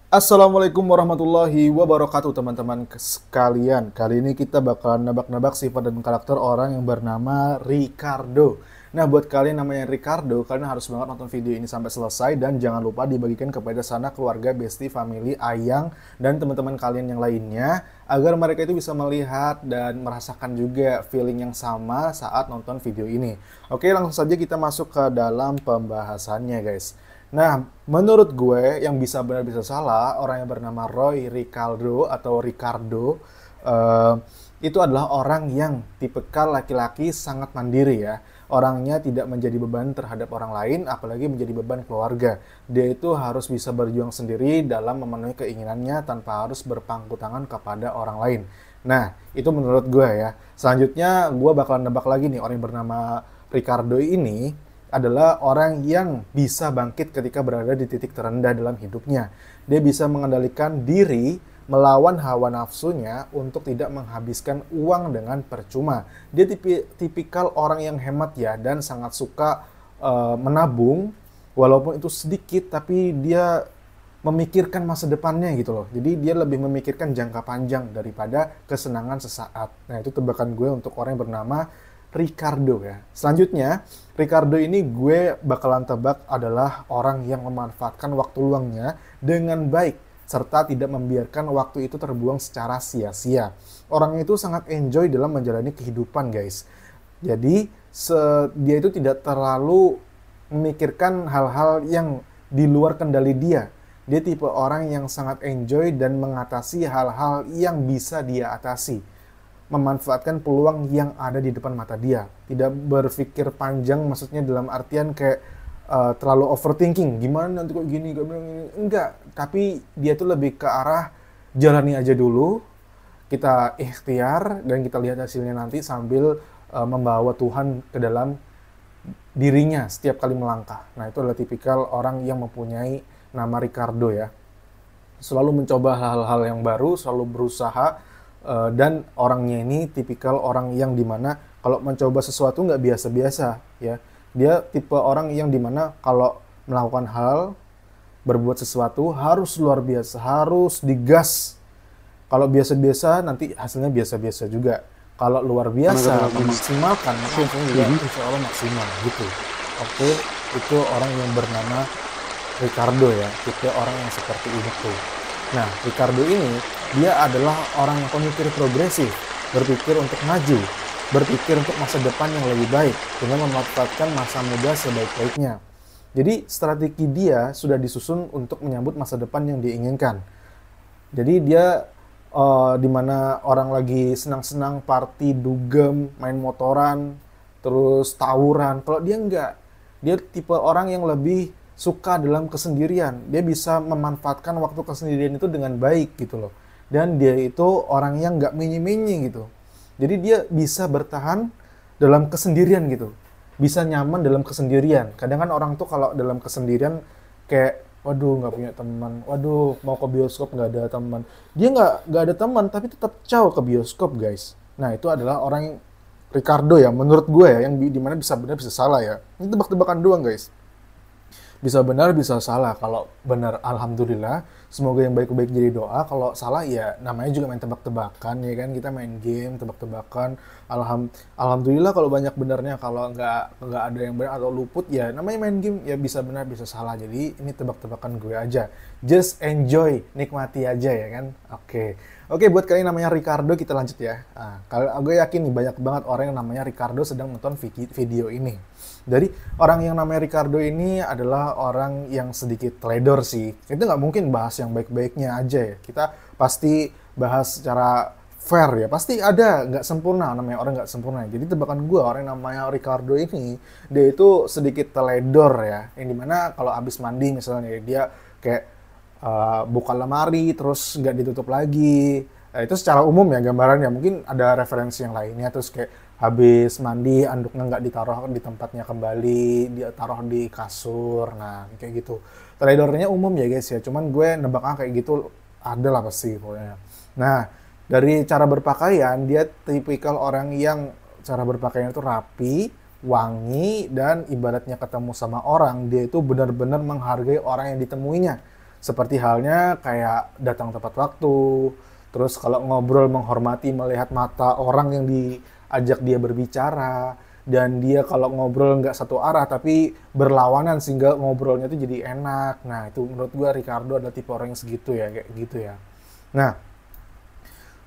Assalamualaikum warahmatullahi wabarakatuh teman-teman sekalian. Kali ini kita bakalan nebak-nebak sifat dan karakter orang yang bernama Ricardo. Nah, buat kalian namanya Ricardo, kalian harus banget nonton video ini sampai selesai dan jangan lupa dibagikan kepada sana keluarga, bestie, family, ayang, dan teman-teman kalian yang lainnya agar mereka itu bisa melihat dan merasakan juga feeling yang sama saat nonton video ini. Oke, langsung saja kita masuk ke dalam pembahasannya, guys. Nah, menurut gue yang bisa benar bisa salah, orang yang bernama Roy Ricardo atau Ricardo eh, itu adalah orang yang tipikal laki-laki sangat mandiri ya. Orangnya tidak menjadi beban terhadap orang lain, apalagi menjadi beban keluarga. Dia itu harus bisa berjuang sendiri dalam memenuhi keinginannya tanpa harus berpangku tangan kepada orang lain. Nah, itu menurut gue ya. Selanjutnya, gue bakalan nebak lagi nih orang yang bernama Ricardo ini adalah orang yang bisa bangkit ketika berada di titik terendah dalam hidupnya. Dia bisa mengendalikan diri, melawan hawa nafsunya untuk tidak menghabiskan uang dengan percuma. Dia tipikal orang yang hemat ya dan sangat suka menabung, walaupun itu sedikit tapi dia memikirkan masa depannya gitu loh. Jadi dia lebih memikirkan jangka panjang daripada kesenangan sesaat. Nah, itu tebakan gue untuk orang yang bernama Ricardo ya. Selanjutnya, Ricardo ini gue bakalan tebak adalah orang yang memanfaatkan waktu luangnya dengan baik serta tidak membiarkan waktu itu terbuang secara sia-sia. Orang itu sangat enjoy dalam menjalani kehidupan, guys. Jadi, dia itu tidak terlalu memikirkan hal-hal yang di luar kendali dia. Dia tipe orang yang sangat enjoy dan mengatasi hal-hal yang bisa dia atasi, memanfaatkan peluang yang ada di depan mata dia. Tidak berpikir panjang, maksudnya dalam artian kayak terlalu overthinking. Gimana nanti kok gini, enggak. Tapi dia tuh lebih ke arah jalani aja dulu, kita ikhtiar, dan kita lihat hasilnya nanti sambil membawa Tuhan ke dalam dirinya setiap kali melangkah. Nah, itu adalah tipikal orang yang mempunyai nama Ricardo ya. Selalu mencoba hal-hal yang baru, selalu berusaha, dan orangnya ini tipikal orang yang dimana kalau mencoba sesuatu nggak biasa-biasa ya. Dia tipe orang yang dimana kalau melakukan hal, berbuat sesuatu harus luar biasa, harus digas. Kalau biasa-biasa nanti hasilnya biasa-biasa juga. Kalau luar biasa memaksimalkan maka hasilnya juga insya Allah maksimal gitu. Oke, itu orang yang bernama Ricardo ya, tipe orang yang seperti itu. Nah, Ricardo ini dia adalah orang yang pemikir progresif, berpikir untuk maju, berpikir untuk masa depan yang lebih baik dengan memanfaatkan masa muda sebaik-baiknya. Jadi strategi dia sudah disusun untuk menyambut masa depan yang diinginkan. Jadi dia di mana orang lagi senang-senang party, dugem, main motoran, terus tawuran. Kalau dia enggak, dia tipe orang yang lebih suka dalam kesendirian. Dia bisa memanfaatkan waktu kesendirian itu dengan baik gitu loh. Dan dia itu orang yang nggak minyi-minyi gitu. Jadi dia bisa bertahan dalam kesendirian gitu. Bisa nyaman dalam kesendirian. Kadang kan orang tuh kalau dalam kesendirian kayak, waduh nggak punya teman, waduh mau ke bioskop nggak ada teman. Dia nggak ada teman tapi tetap caw ke bioskop, guys. Nah, itu adalah orang Ricardo ya, menurut gue ya, yang dimana bisa benar bisa salah ya. Ini tebak-tebakan doang, guys. Bisa benar bisa salah. Kalau benar alhamdulillah, semoga yang baik-baik jadi doa. Kalau salah ya namanya juga main tebak-tebakan ya kan, kita main game tebak-tebakan. Alhamdulillah kalau banyak benarnya. Kalau nggak ada yang benar atau luput ya namanya main game, ya bisa benar bisa salah. Jadi ini tebak-tebakan gue aja, just enjoy, nikmati aja ya kan. Oke, buat kalian namanya Ricardo, kita lanjut ya. Nah, kalau gue yakin nih banyak banget orang yang namanya Ricardo sedang nonton video ini. Dari orang yang namanya Ricardo ini adalah orang yang sedikit teledor sih. Itu nggak mungkin bahas yang baik-baiknya aja ya. Kita pasti bahas secara fair ya. Pasti ada nggak sempurna, namanya orang nggak sempurna. Jadi tebakan gue orang yang namanya Ricardo ini, dia itu sedikit teledor ya. Yang dimana kalau habis mandi misalnya dia kayak buka lemari terus nggak ditutup lagi. Itu secara umum ya gambarannya. Mungkin ada referensi yang lainnya. Terus kayak habis mandi anduknya nggak ditaruh di tempatnya kembali, dia taruh di kasur. Nah, kayak gitu. Teledornya umum ya guys ya, cuman gue nebaknya kayak gitu ada lah pasti pokoknya. Nah, dari cara berpakaian, dia tipikal orang yang cara berpakaian itu rapi, wangi, dan ibaratnya ketemu sama orang, dia itu benar-benar menghargai orang yang ditemuinya. Seperti halnya kayak datang tepat waktu, terus kalau ngobrol menghormati melihat mata orang yang diajak dia berbicara, dan dia kalau ngobrol nggak satu arah tapi berlawanan sehingga ngobrolnya itu jadi enak. Nah itu menurut gue Ricardo adalah tipe orang yang segitu ya, kayak gitu ya. Nah,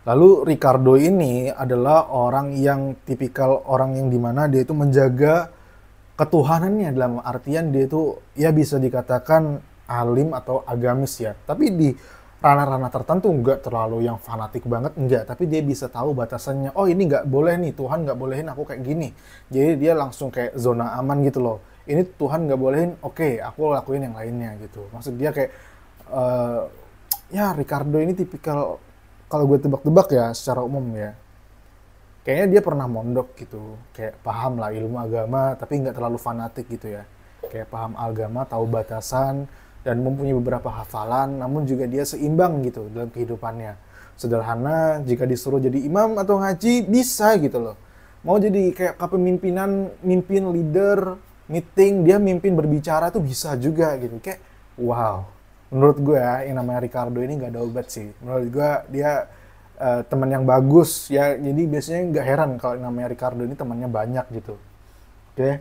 lalu Ricardo ini adalah orang yang tipikal orang yang dimana dia itu menjaga ketuhanannya, dalam artian dia itu ya bisa dikatakan alim atau agamis ya. Tapi di ranah-ranah tertentu nggak terlalu yang fanatik banget, enggak. Tapi dia bisa tahu batasannya. Oh ini nggak boleh nih, Tuhan nggak bolehin aku kayak gini. Jadi dia langsung kayak zona aman gitu loh. Ini Tuhan nggak bolehin, oke, aku lakuin yang lainnya gitu. Maksud dia kayak eh, ya Ricardo ini tipikal, kalau gue tebak-tebak ya secara umum ya, kayaknya dia pernah mondok gitu, kayak paham lah ilmu agama tapi nggak terlalu fanatik gitu ya, kayak paham agama, tahu batasan, dan mempunyai beberapa hafalan, namun juga dia seimbang gitu dalam kehidupannya. Sederhana, jika disuruh jadi imam atau ngaji bisa gitu loh. Mau jadi kayak kepemimpinan, mimpin leader meeting, dia mimpin berbicara tuh bisa juga gitu. Kayak wow, menurut gue ya, yang namanya Ricardo ini nggak ada obat sih. Menurut gue dia teman yang bagus ya, jadi biasanya nggak heran kalau yang namanya Ricardo ini temannya banyak gitu. Oke.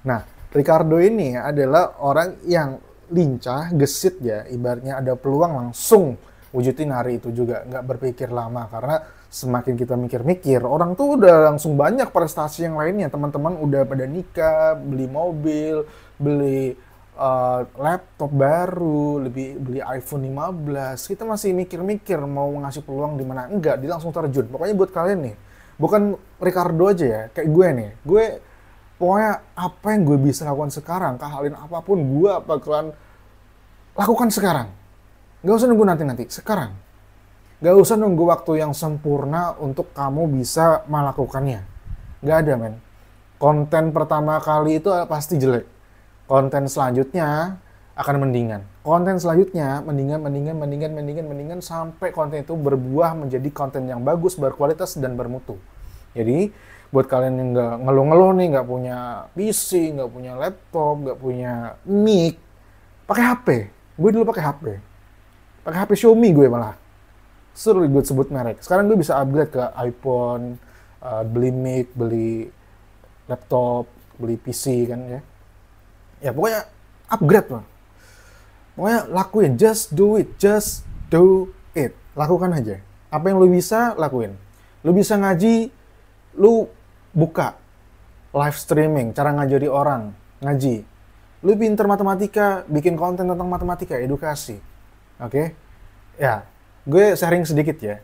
Nah, Ricardo ini adalah orang yang lincah, gesit ya, ibaratnya ada peluang langsung wujudin hari itu juga, nggak berpikir lama, karena semakin kita mikir-mikir, orang tuh udah langsung banyak prestasi yang lainnya, teman-teman udah pada nikah, beli mobil, beli laptop baru, beli iPhone 15, kita masih mikir-mikir mau ngasih peluang di mana, enggak, dia langsung terjun. Pokoknya buat kalian nih, bukan Ricardo aja ya, kayak gue nih, gue pokoknya apa yang gue bisa lakukan sekarang, keahlian apapun gue bakalan lakukan sekarang. Gak usah nunggu nanti-nanti, sekarang. Gak usah nunggu waktu yang sempurna untuk kamu bisa melakukannya. Gak ada, men. Konten pertama kali itu pasti jelek. Konten selanjutnya akan mendingan. Konten selanjutnya mendingan sampai konten itu berbuah menjadi konten yang bagus, berkualitas, dan bermutu. Jadi, buat kalian yang nggak ngeluh-ngeluh nih, nggak punya PC, nggak punya laptop, nggak punya mic, pakai HP. Gue dulu pakai HP. Pakai HP Xiaomi gue malah. Seru gue sebut merek. Sekarang gue bisa upgrade ke iPhone, beli mic, beli laptop, beli PC kan ya. Ya pokoknya upgrade lah. Pokoknya lakuin, just do it, just do it. Lakukan aja. Apa yang lu bisa, lakuin. Lu bisa ngaji, lu buka live streaming, cara ngajari orang, ngaji. Lu pinter matematika, bikin konten tentang matematika, edukasi. Oke? Ya, gue sharing sedikit ya.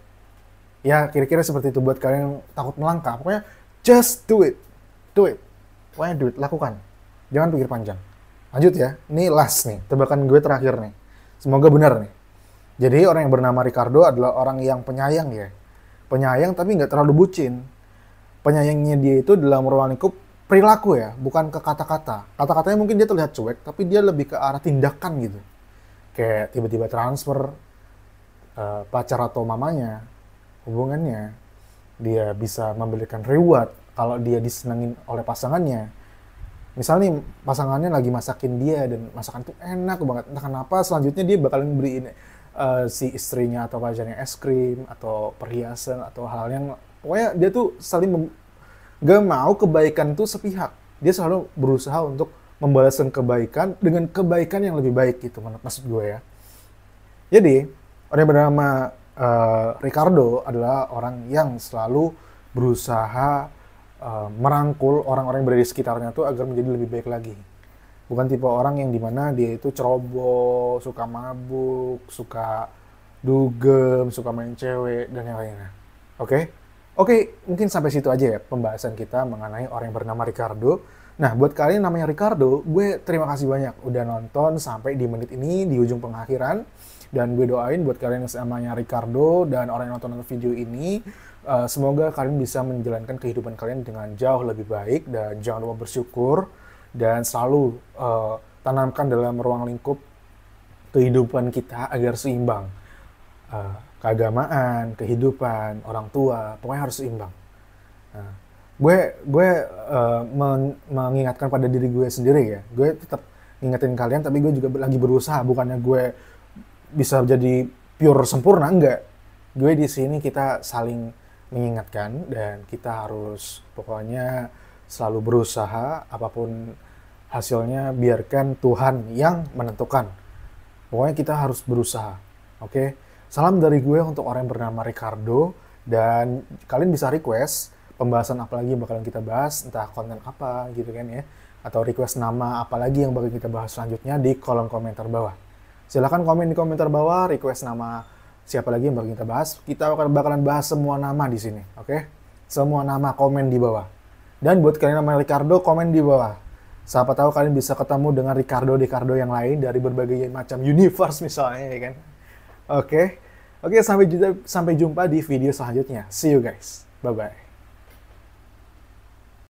Ya, kira-kira seperti itu buat kalian yang takut melangkah. Pokoknya, just do it. Do it. Pokoknya do it, lakukan. Jangan pikir panjang. Lanjut ya, ini last nih, tebakan gue terakhir nih. Semoga benar nih. Jadi orang yang bernama Ricardo adalah orang yang penyayang ya. Penyayang tapi nggak terlalu bucin. Penyayangnya dia itu dalam ruang lingkup perilaku ya, bukan ke kata-kata. Kata-katanya mungkin dia terlihat cuek, tapi dia lebih ke arah tindakan gitu. Kayak tiba-tiba transfer pacar atau mamanya, hubungannya. Dia bisa memberikan reward kalau dia disenangin oleh pasangannya. Misalnya nih, pasangannya lagi masakin dia dan masakan tuh enak banget. Entah kenapa selanjutnya dia bakalan beliin si istrinya atau pacarnya es krim atau perhiasan atau hal yang pokoknya dia tuh gak mau kebaikan tuh sepihak. Dia selalu berusaha untuk membalaskan kebaikan dengan kebaikan yang lebih baik gitu, maksud gue ya. Jadi orang yang bernama Ricardo adalah orang yang selalu berusaha merangkul orang-orang yang berada di sekitarnya tuh agar menjadi lebih baik lagi. Bukan tipe orang yang dimana dia itu ceroboh, suka mabuk, suka dugem, suka main cewek, dan yang lainnya. Oke? Oke, mungkin sampai situ aja ya pembahasan kita mengenai orang yang bernama Ricardo. Nah, buat kalian yang namanya Ricardo, gue terima kasih banyak udah nonton sampai di menit ini, di ujung pengakhiran. Dan gue doain buat kalian yang namanya Ricardo dan orang yang nonton video ini, semoga kalian bisa menjalankan kehidupan kalian dengan jauh lebih baik, dan jangan lupa bersyukur dan selalu tanamkan dalam ruang lingkup kehidupan kita agar seimbang. Keagamaan, kehidupan, orang tua, pokoknya harus seimbang. Nah, gue mengingatkan pada diri gue sendiri ya. Gue tetap ngingetin kalian, tapi gue juga lagi berusaha. Bukannya gue bisa jadi pure sempurna, enggak. Gue di sini kita saling mengingatkan dan kita harus pokoknya selalu berusaha, apapun hasilnya biarkan Tuhan yang menentukan. Pokoknya kita harus berusaha. Oke. Salam dari gue untuk orang yang bernama Ricardo, dan kalian bisa request pembahasan apa lagi yang bakalan kita bahas, entah konten apa gitu kan ya, atau request nama apa lagi yang bakal kita bahas selanjutnya di kolom komentar bawah. Silahkan komen di komentar bawah, request nama siapa lagi yang bakal kita bahas. Kita bakalan bahas semua nama di sini, oke? Semua nama komen di bawah. Dan buat kalian namanya Ricardo, komen di bawah. Siapa tahu kalian bisa ketemu dengan Ricardo yang lain dari berbagai macam universe misalnya, ya kan? Oke, sampai jumpa di video selanjutnya. See you guys. Bye-bye.